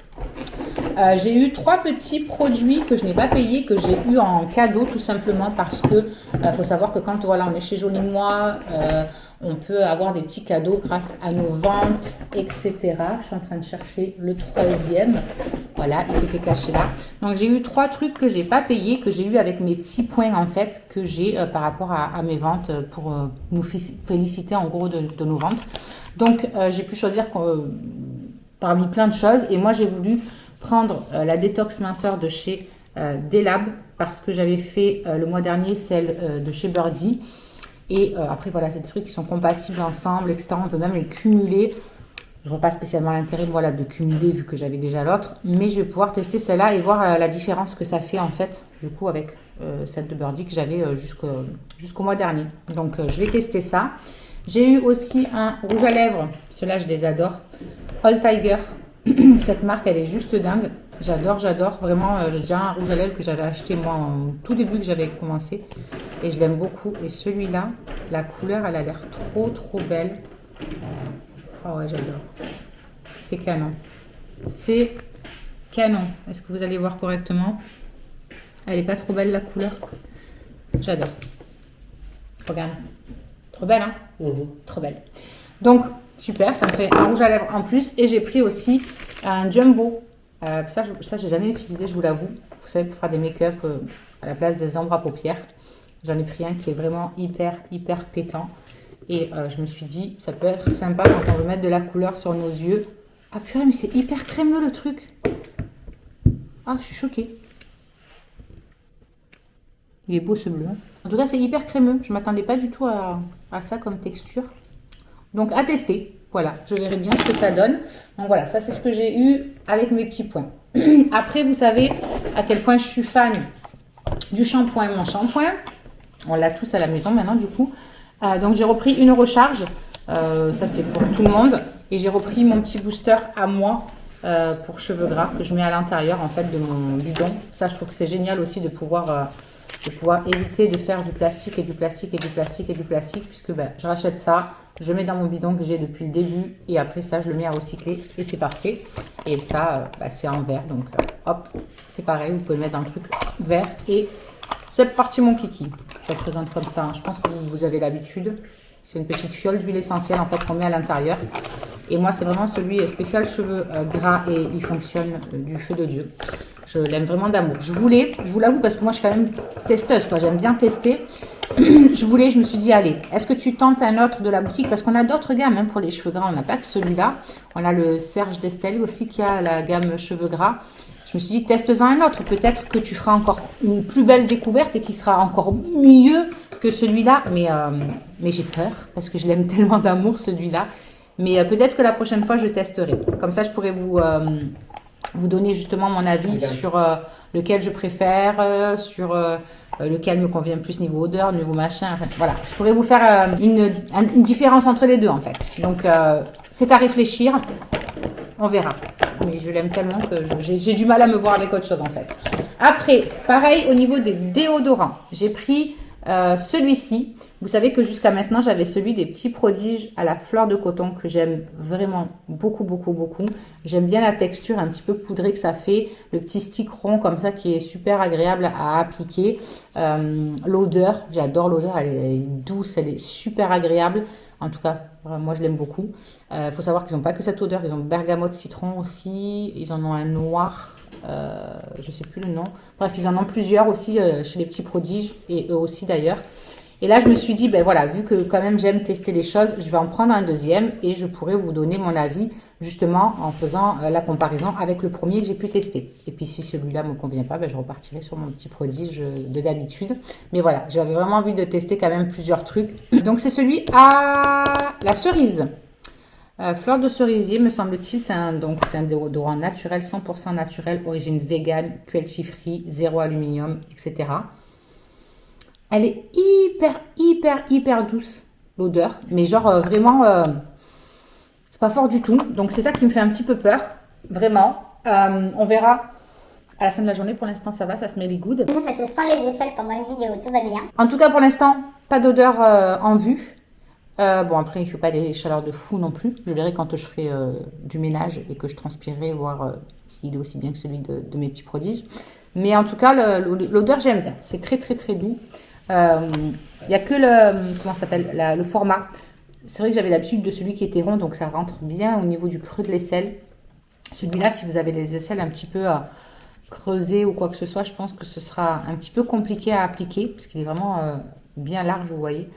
J'ai eu 3 petits produits que je n'ai pas payés, que j'ai eu en cadeau tout simplement parce que faut savoir que quand on est chez Jolie Moi, on peut avoir des petits cadeaux grâce à nos ventes, etc. Je suis en train de chercher le 3e. Voilà, il s'était caché là. Donc j'ai eu 3 trucs que j'ai pas payés, que j'ai eu avec mes petits points en fait, que j'ai par rapport à mes ventes pour nous féliciter en gros de nos ventes. Donc j'ai pu choisir parmi plein de choses, et moi j'ai voulu prendre la détox minceur de chez Delab, parce que j'avais fait le mois dernier celle de chez Birdie, et après voilà, c'est des trucs qui sont compatibles ensemble, etc. On peut même les cumuler. Je vois pas spécialement l'intérêt de cumuler vu que j'avais déjà l'autre, mais je vais pouvoir tester celle-là et voir la différence que ça fait en fait du coup avec celle de Birdie que j'avais jusqu'au mois dernier. Donc je vais tester ça. J'ai eu aussi un rouge à lèvres, ceux-là je les adore, All Tiger. Cette marque, elle est juste dingue. J'adore, vraiment. J'ai déjà un rouge à lèvres que j'avais acheté moi au tout début que j'avais commencé, et je l'aime beaucoup. Et celui-là, la couleur, elle a l'air trop belle. Oh ouais, j'adore. C'est canon. C'est canon. Est-ce que vous allez voir correctement? Elle est pas trop belle la couleur? J'adore. Regarde. Trop belle, hein? Trop belle. Donc, super, ça me fait un rouge à lèvres en plus. Et j'ai pris aussi un jumbo. Ça j'ai jamais utilisé, je vous l'avoue. Vous savez, pour faire des make-up à la place des ombres à paupières. J'en ai pris un qui est vraiment hyper pétant. Et je me suis dit, ça peut être sympa quand on veut mettre de la couleur sur nos yeux. Ah purée, mais c'est hyper crémeux le truc. Ah, je suis choquée. Il est beau ce bleu. En tout cas, c'est hyper crémeux. Je ne m'attendais pas du tout à ça comme texture. Donc, à tester. Voilà, je verrai bien ce que ça donne. Donc voilà, ça c'est ce que j'ai eu avec mes petits points. Après, vous savez à quel point je suis fan du shampoing. Mon shampoing, on l'a tous à la maison maintenant du coup. Donc j'ai repris une recharge. Ça c'est pour tout le monde. Et j'ai repris mon petit booster à moi pour cheveux gras que je mets à l'intérieur en fait de mon bidon. Ça, je trouve que c'est génial aussi de pouvoir de pouvoir éviter de faire du plastique et du plastique et du plastique et du plastique, puisque ben, je rachète ça, je mets dans mon bidon que j'ai depuis le début, et après ça, je le mets à recycler, et c'est parfait. Et ça, ben, c'est en verre, donc hop, c'est pareil, vous pouvez mettre dans le truc vert, et c'est parti mon kiki. Ça se présente comme ça, hein. Je pense que vous avez l'habitude. C'est une petite fiole d'huile essentielle en fait qu'on met à l'intérieur. Et moi, c'est vraiment celui spécial cheveux gras et il fonctionne du feu de Dieu. Je l'aime vraiment d'amour. Je vous l'avoue parce que moi, je suis quand même testeuse, quoi. J'aime bien tester. Je me suis dit, allez, est-ce que tu tentes un autre de la boutique? Parce qu'on a d'autres gammes, même pour les cheveux gras. On n'a pas que celui-là. On a le Serge d'Estelle aussi qui a la gamme cheveux gras. Je me suis dit, teste-en un autre. Peut-être que tu feras encore une plus belle découverte et qui sera encore mieux que celui-là. Mais j'ai peur parce que je l'aime tellement d'amour, celui-là. Mais peut-être que la prochaine fois, je testerai. Comme ça, je pourrais vous donner justement mon avis sur lequel je préfère, sur lequel me convient plus niveau odeur, niveau machin. Enfin, voilà, je pourrais vous faire une différence entre les deux, en fait. Donc, c'est à réfléchir. On verra. Mais je l'aime tellement que j'ai du mal à me voir avec autre chose en fait. Après, pareil au niveau des déodorants. J'ai pris celui-ci. Vous savez que jusqu'à maintenant, j'avais celui des petits prodiges à la fleur de coton que j'aime vraiment beaucoup, beaucoup, beaucoup. J'aime bien la texture un petit peu poudrée que ça fait. Le petit stick rond comme ça qui est super agréable à appliquer. L'odeur, j'adore l'odeur. Elle est douce, elle est super agréable. En tout cas, moi je l'aime beaucoup. Faut savoir qu'ils n'ont pas que cette odeur, ils ont bergamote citron aussi, ils en ont un noir, je sais plus le nom. Bref, ils en ont plusieurs aussi chez les petits prodiges et eux aussi d'ailleurs. Et là, je me suis dit, ben voilà, vu que quand même j'aime tester les choses, je vais en prendre un deuxième et je pourrais vous donner mon avis justement en faisant la comparaison avec le premier que j'ai pu tester. Et puis si celui-là me convient pas, ben je repartirai sur mon petit prodige de d'habitude. Mais voilà, j'avais vraiment envie de tester quand même plusieurs trucs. Donc c'est celui à la cerise. Fleur de cerisier, me semble-t-il, c'est un déodorant naturel, 100% naturel, origine vegan, cruelty free, zéro aluminium, etc. Elle est hyper douce, l'odeur. Mais genre, vraiment, c'est pas fort du tout. Donc, c'est ça qui me fait un petit peu peur. Vraiment. On verra à la fin de la journée. Pour l'instant, ça va, ça se met les good. En fait, je sens les aisselles pendant une vidéo, tout va bien. En tout cas, pour l'instant, pas d'odeur en vue. Bon, après, il ne fait pas des chaleurs de fou non plus. Je verrai quand je ferai du ménage et que je transpirerai, voir s'il est aussi bien que celui de mes petits prodiges. Mais en tout cas, l'odeur, j'aime bien. C'est très doux. Il n'y a que le format. C'est vrai que j'avais l'habitude de celui qui était rond, donc ça rentre bien au niveau du creux de l'aisselle. Celui-là, si vous avez les aisselles un petit peu creusées ou quoi que ce soit, je pense que ce sera un petit peu compliqué à appliquer, parce qu'il est vraiment bien large, vous voyez.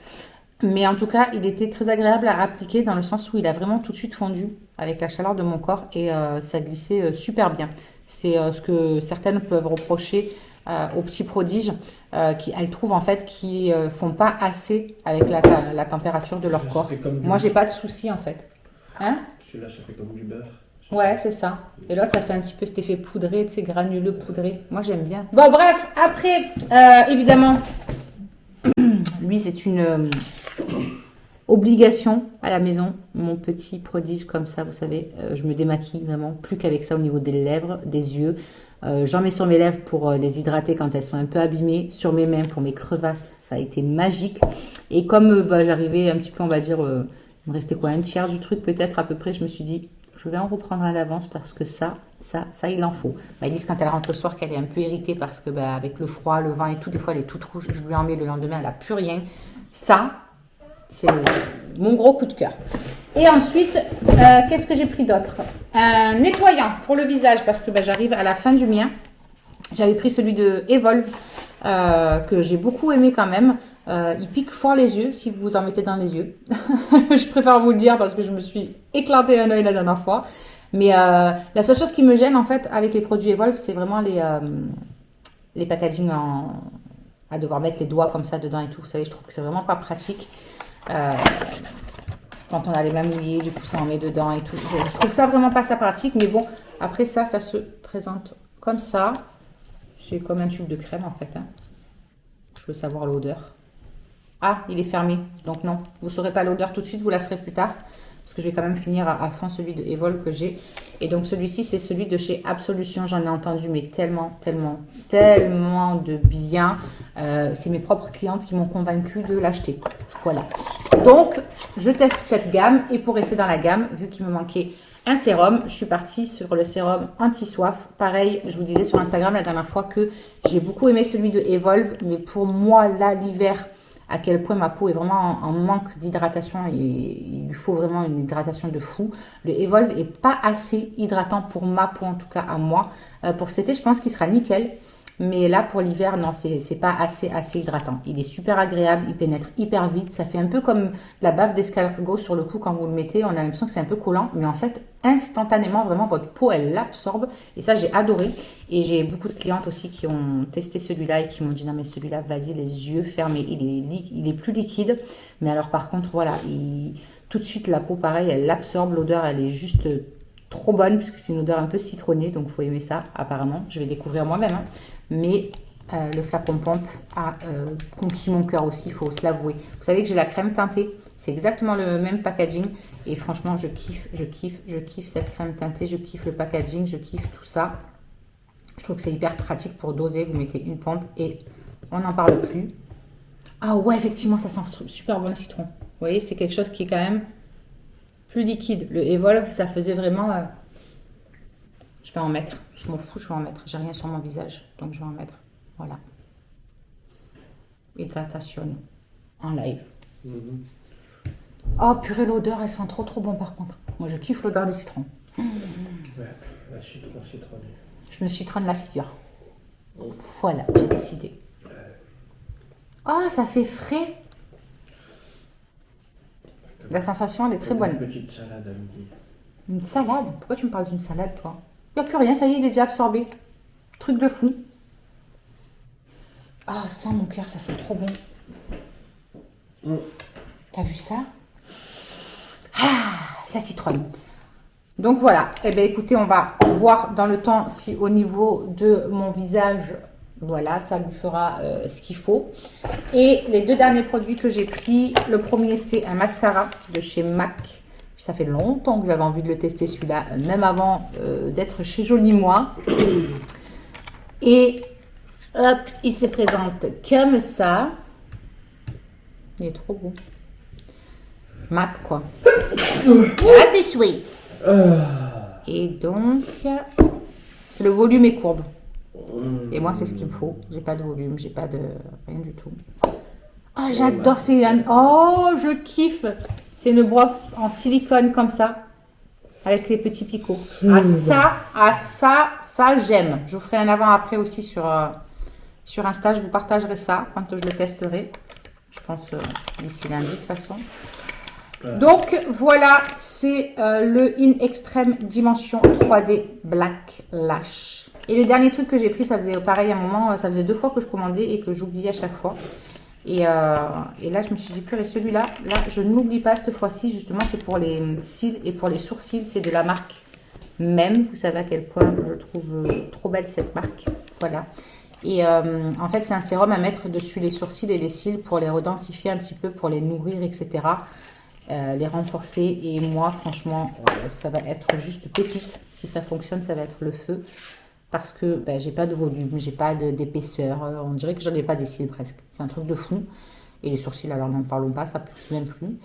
Mais en tout cas, il était très agréable à appliquer dans le sens où il a vraiment tout de suite fondu avec la chaleur de mon corps et ça glissait super bien. C'est ce que certaines peuvent reprocher aux petits prodiges, qui elles trouvent en fait qu'ils font pas assez avec la température de leur corps. Moi, j'ai pas de souci en fait. Hein? Celui-là, ça fait comme du beurre. Ouais, c'est ça. Et l'autre, ça fait un petit peu cet effet poudré, tu sais, granuleux poudré. Moi, j'aime bien. Bon, bref, après, évidemment, lui, c'est une obligation à la maison. Mon petit prodige comme ça, vous savez, je me démaquille vraiment plus qu'avec ça au niveau des lèvres, des yeux. J'en mets sur mes lèvres pour les hydrater quand elles sont un peu abîmées. Sur mes mains pour mes crevasses, ça a été magique. Et comme j'arrivais un petit peu, on va dire, il me restait quoi, un tiers du truc peut-être à peu près, je me suis dit, je vais en reprendre à l'avance parce que ça, il en faut. Bah, ils disent quand elle rentre le soir qu'elle est un peu irritée parce que avec le froid, le vent et tout, des fois elle est toute rouge. Je lui en mets le lendemain, elle n'a plus rien. Ça, c'est mon gros coup de cœur. Et ensuite, qu'est-ce que j'ai pris d'autre? Un nettoyant pour le visage parce que j'arrive à la fin du mien. J'avais pris celui de Evolve que j'ai beaucoup aimé quand même. Il pique fort les yeux si vous en mettez dans les yeux. Je préfère vous le dire parce que je me suis éclaté un œil la dernière fois. Mais la seule chose qui me gêne en fait avec les produits Evolve, c'est vraiment les packaging à devoir mettre les doigts comme ça dedans et tout. Vous savez, je trouve que c'est vraiment pas pratique. Quand on a les mains mouillées, du coup ça en met dedans et tout. Je trouve ça vraiment pas ça pratique. Mais bon, après ça se présente comme ça. C'est comme un tube de crème en fait. Hein. Je veux savoir l'odeur. Ah, il est fermé. Donc non, vous ne saurez pas l'odeur tout de suite, vous la saurez plus tard. parce que je vais quand même finir à fond celui de Evolve que j'ai. Et donc celui-ci, c'est celui de chez Absolution. J'en ai entendu mais tellement de bien. C'est mes propres clientes qui m'ont convaincue de l'acheter. Voilà. Donc, je teste cette gamme. Et pour rester dans la gamme, vu qu'il me manquait un sérum, je suis partie sur le sérum anti-soif. Pareil, je vous disais sur Instagram la dernière fois que j'ai beaucoup aimé celui de Evolve. Mais pour moi, là, l'hiver, à quel point ma peau est vraiment en manque d'hydratation et il lui faut vraiment une hydratation de fou. Le Evolve est pas assez hydratant pour ma peau, en tout cas à moi. Pour cet été, je pense qu'il sera nickel. Mais là, pour l'hiver, non, c'est pas assez hydratant. Il est super agréable, il pénètre hyper vite. Ça fait un peu comme la bave d'escargot sur le cou quand vous le mettez. On a l'impression que c'est un peu collant. Mais en fait, instantanément, vraiment, votre peau, elle l'absorbe. Et ça, j'ai adoré. Et j'ai beaucoup de clientes aussi qui ont testé celui-là et qui m'ont dit, non, mais celui-là, vas-y, les yeux fermés. Il est plus liquide. Mais alors, par contre, voilà, tout de suite, la peau, pareil, elle l'absorbe. L'odeur, elle est juste trop bonne puisque c'est une odeur un peu citronnée. Donc, il faut aimer ça, apparemment. Je vais découvrir moi-même, hein. Mais le flacon pompe a conquis mon cœur aussi, il faut se l'avouer. Vous savez que j'ai la crème teintée, c'est exactement le même packaging. Et franchement, je kiffe cette crème teintée, je kiffe le packaging, je kiffe tout ça. Je trouve que c'est hyper pratique pour doser. Vous mettez une pompe et on n'en parle plus. Ah ouais, effectivement, ça sent super bon le citron. Vous voyez, c'est quelque chose qui est quand même plus liquide. Le Evolve, ça faisait vraiment... Je vais en mettre. Je m'en fous, je vais en mettre. J'ai rien sur mon visage, donc je vais en mettre. Voilà. Hydratation en live. Oh purée, l'odeur, elle sent trop bon par contre. Moi, je kiffe l'odeur du citron. Ouais, la citronné. Je me citronne la figure. Voilà, j'ai décidé. Oh, ça fait frais. La sensation, elle est très bonne. Une petite salade à midi. Une salade? Pourquoi tu me parles d'une salade, toi? Il n'y a plus rien, ça y est, il est déjà absorbé. Truc de fou. Ah, ça, mon cœur, ça sent trop bon. T'as vu ça? Ah, ça citronne. Donc voilà. Eh bien, écoutez, on va voir dans le temps si au niveau de mon visage, voilà, ça lui fera ce qu'il faut. Et les deux derniers produits que j'ai pris, le premier, c'est un mascara de chez MAC. Ça fait longtemps que j'avais envie de le tester celui-là, même avant d'être chez Jolie Moi. Et hop, il se présente comme ça. Il est trop beau. MAC quoi. Ah, des souhaits. Et donc, c'est le volume et courbe. Et moi, c'est ce qu'il me faut. J'ai pas de volume, j'ai pas de rien du tout. Oh, j'adore ces... Oh, je kiffe. C'est une brosse en silicone comme ça, avec les petits picots. Ça, j'aime. Je vous ferai un avant-après aussi sur Insta. Je vous partagerai ça quand je le testerai. Je pense d'ici lundi de toute façon. Donc, voilà, c'est le In Extreme Dimension 3D Black Lash. Et le dernier truc que j'ai pris, ça faisait pareil à un moment, ça faisait 2 fois que je commandais et que j'oubliais à chaque fois. Et là, je me suis dit, purée, celui-là, là, je ne l'oublie pas cette fois-ci. Justement, c'est pour les cils et pour les sourcils. C'est de la marque Même. Vous savez à quel point je trouve trop belle cette marque. Voilà. Et en fait, c'est un sérum à mettre dessus les sourcils et les cils pour les redensifier un petit peu, pour les nourrir, etc. Les renforcer. Et moi, franchement, ça va être juste pépite. Si ça fonctionne, ça va être le feu. Parce que ben, j'ai pas de volume, j'ai pas d'épaisseur. On dirait que j'en ai pas des cils presque. C'est un truc de fou. Et les sourcils, alors n'en parlons pas, ça pousse même plus.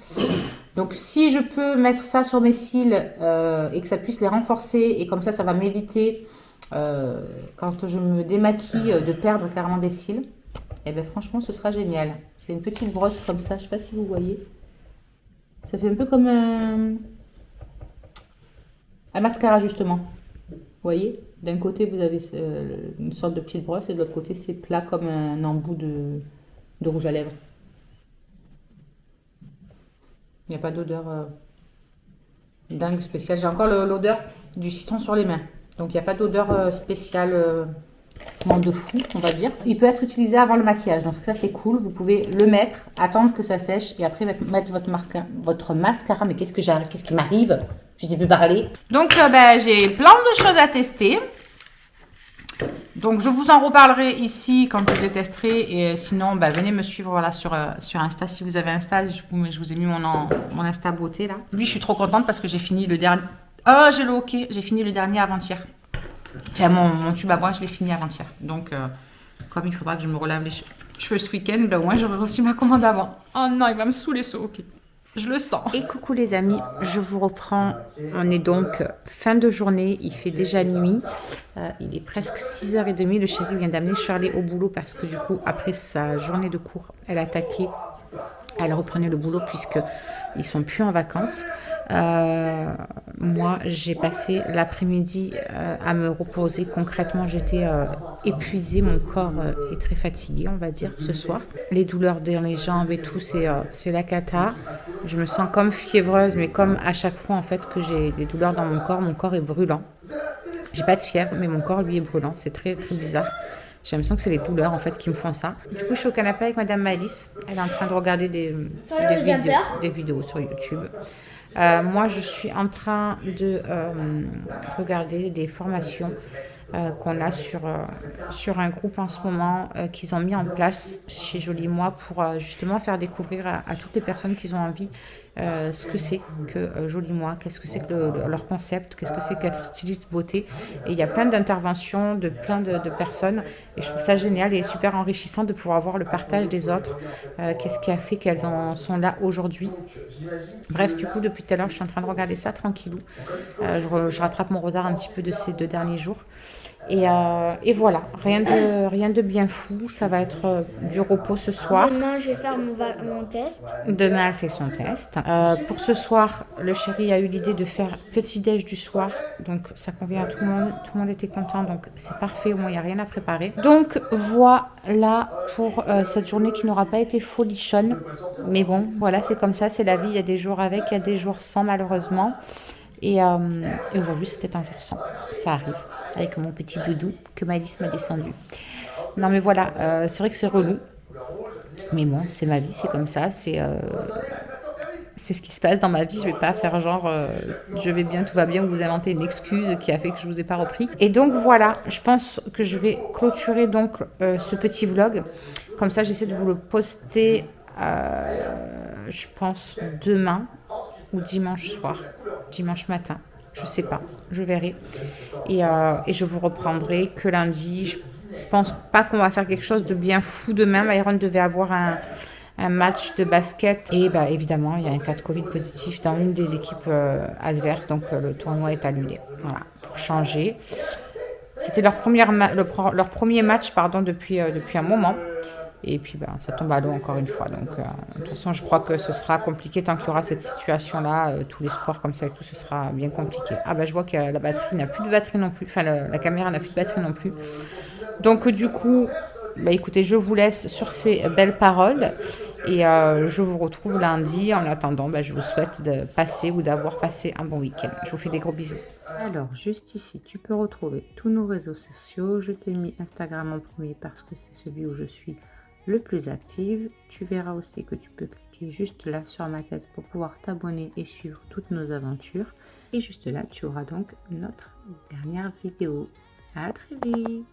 Donc si je peux mettre ça sur mes cils et que ça puisse les renforcer, et comme ça va m'éviter, quand je me démaquille, de perdre carrément des cils, et ben franchement, ce sera génial. C'est une petite brosse comme ça, je sais pas si vous voyez. Ça fait un peu comme un mascara justement. Vous voyez, d'un côté vous avez une sorte de petite brosse et de l'autre côté c'est plat comme un embout de rouge à lèvres. Il n'y a pas d'odeur dingue spéciale. J'ai encore l'odeur du citron sur les mains. Donc il n'y a pas d'odeur spéciale de fou, on va dire. Il peut être utilisé avant le maquillage. Donc ça c'est cool. Vous pouvez le mettre, attendre que ça sèche et après mettre votre mascara. Mais qu'est-ce qui m'arrive? Je ne sais plus parler. Donc, j'ai plein de choses à tester. Donc, je vous en reparlerai ici quand je les testerai. Et sinon, bah, venez me suivre voilà, sur Insta. Si vous avez Insta, je vous ai mis mon Insta beauté là. Lui, je suis trop contente parce que j'ai fini le dernier. Oh, j'ai le hockey. J'ai fini le dernier avant-hier. Enfin, mon tube à bois, je l'ai fini avant-hier. Donc, comme il faudra que je me relave les cheveux ce week-end, ben, au moins j'aurai reçu ma commande avant. Oh non, il va me saouler ce hockey. Je le sens. Et coucou les amis, je vous reprends. On est donc fin de journée, il fait déjà nuit. Il est presque 6h30. Le chéri vient d'amener Shirley au boulot parce que du coup, après sa journée de cours, elle attaquait. Elle reprenait le boulot puisqu'ils ne sont plus en vacances. Moi, j'ai passé l'après-midi à me reposer. Concrètement, j'étais épuisée. Mon corps est très fatigué, on va dire, ce soir. Les douleurs dans les jambes et tout, c'est la cata. Je me sens comme fiévreuse, mais comme à chaque fois en fait que j'ai des douleurs dans mon corps est brûlant. J'ai pas de fièvre, mais mon corps, lui, est brûlant. C'est très, très bizarre. J'ai l'impression que c'est les douleurs en fait qui me font ça. Du coup, je suis au canapé avec Madame Malice. Elle est en train de regarder des vidéos sur YouTube. Moi, je suis en train de regarder des formations qu'on a sur un groupe en ce moment qu'ils ont mis en place chez Jolie Moi pour justement faire découvrir à toutes les personnes qui ont envie ce que c'est que Jolie Moi, qu'est-ce que c'est que leur concept, qu'est-ce que c'est qu'être styliste beauté. Et il y a plein d'interventions de plein de personnes et je trouve ça génial et super enrichissant de pouvoir voir le partage des autres, qu'est-ce qui a fait qu'elles en sont là aujourd'hui. Bref, du coup, depuis tout à l'heure, je suis en train de regarder ça tranquillou. Je rattrape mon retard un petit peu de ces 2 derniers jours. Et voilà, rien de bien fou. Ça va être du repos ce soir. Demain, je vais faire mon test. Demain, elle fait son test. Pour ce soir, le chéri a eu l'idée de faire petit-déj du soir. Donc, ça convient à tout le monde. Tout le monde était content. Donc, c'est parfait. Au moins, il n'y a rien à préparer. Donc, voilà pour cette journée qui n'aura pas été folichonne. Mais bon, voilà, c'est comme ça. C'est la vie. Il y a des jours avec, il y a des jours sans, malheureusement. Et aujourd'hui, c'était un jour sans. Ça arrive. Avec mon petit doudou que Malice m'a descendu. Non, mais voilà. C'est vrai que c'est relou. Mais bon, c'est ma vie, c'est comme ça, c'est ce qui se passe dans ma vie. Je vais pas faire genre je vais bien, tout va bien, ou vous inventer une excuse qui a fait que je vous ai pas repris. Et donc voilà, je pense que je vais clôturer donc ce petit vlog. Comme ça, j'essaie de vous le poster, je pense demain ou dimanche soir, dimanche matin. Je sais pas, je verrai. Et je vous reprendrai que lundi. Je pense pas qu'on va faire quelque chose de bien fou demain. Myron devait avoir un match de basket. Et bah, évidemment, il y a un cas de Covid positif dans une des équipes adverses. Donc, le tournoi est annulé. Voilà, pour changer. C'était leur premier match depuis un moment. Et puis, ben, ça tombe à l'eau encore une fois. Donc, de toute façon, je crois que ce sera compliqué tant qu'il y aura cette situation-là. Tous les sports comme ça et tout, ce sera bien compliqué. Ah, ben, je vois que la batterie n'a plus de batterie non plus. Enfin, la caméra n'a plus de batterie non plus. Donc, du coup, bah, écoutez, je vous laisse sur ces belles paroles. Et je vous retrouve lundi. En attendant, bah, je vous souhaite de passer ou d'avoir passé un bon week-end. Je vous fais des gros bisous. Alors, juste ici, tu peux retrouver tous nos réseaux sociaux. Je t'ai mis Instagram en premier parce que c'est celui où je suis le plus active. Tu verras aussi que tu peux cliquer juste là sur ma tête pour pouvoir t'abonner et suivre toutes nos aventures. Et juste là, tu auras donc notre dernière vidéo. À très vite!